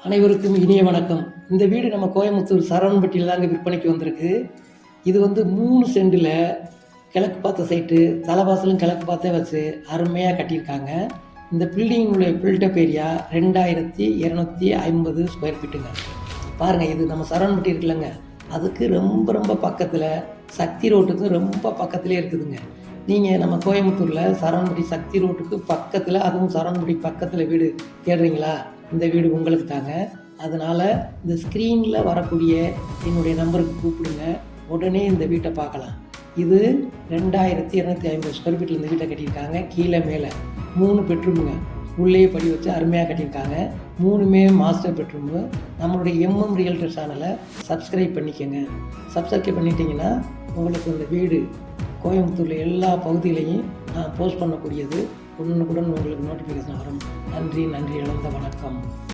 அனைவருக்கும் இனிய வணக்கம். இந்த வீடு நம்ம கோயம்புத்தூர் சரவணம்பட்டியில் தாங்க விற்பனைக்கு வந்திருக்கு. இது வந்து 3 சென்டில் கிழக்கு பார்த்த சைட்டு, தலைவாசலும் கிழக்கு பார்த்தே வச்சு அருமையாக கட்டியிருக்காங்க. இந்த பில்டிங்குடைய பில்டப் ஏரியா 2250 ஸ்கொயர் ஃபீட்டுங்க. பாருங்கள், இது நம்ம சரவணம்பட்டி இருக்குல்லங்க, அதுக்கு ரொம்ப பக்கத்தில், சக்தி ரோட்டுக்கு ரொம்ப பக்கத்துலேயே இருக்குதுங்க. நீங்கள் நம்ம கோயம்புத்தூரில் சரவணம்பட்டி சக்தி ரோட்டுக்கு பக்கத்தில், அதுவும் சரவணம்பட்டி பக்கத்தில் வீடு தேடுறீங்களா? இந்த வீடு உங்களுக்கு தாங்க. அதனால் இந்த ஸ்க்ரீனில் வரக்கூடிய என்னுடைய நம்பருக்கு கூப்பிடுங்க, உடனே இந்த வீட்டை பார்க்கலாம். இது 2250 ஸ்கொயர் ஃபீட்டில் இந்த வீட்டை கட்டியிருக்காங்க. கீழே மேலே 3 பெட்ரூமுங்க, உள்ளே படி வச்சு அருமையாக கட்டியிருக்காங்க. 3மே மாஸ்டர் பெட்ரூமு. நம்மளுடைய MM ரியல்டர் சேனலை சப்ஸ்கிரைப் பண்ணிக்கோங்க. சப்ஸ்கிரைப் பண்ணிட்டீங்கன்னா உங்களுக்கு இந்த வீடு கோயம்புத்தூரில் எல்லா பகுதியிலையும் நான் போஸ்ட் பண்ணக்கூடியது உடனுக்குடன் உங்களுக்கு நோட்டிஃபிகேஷன் வரும். நன்றி இழந்த வணக்கம்.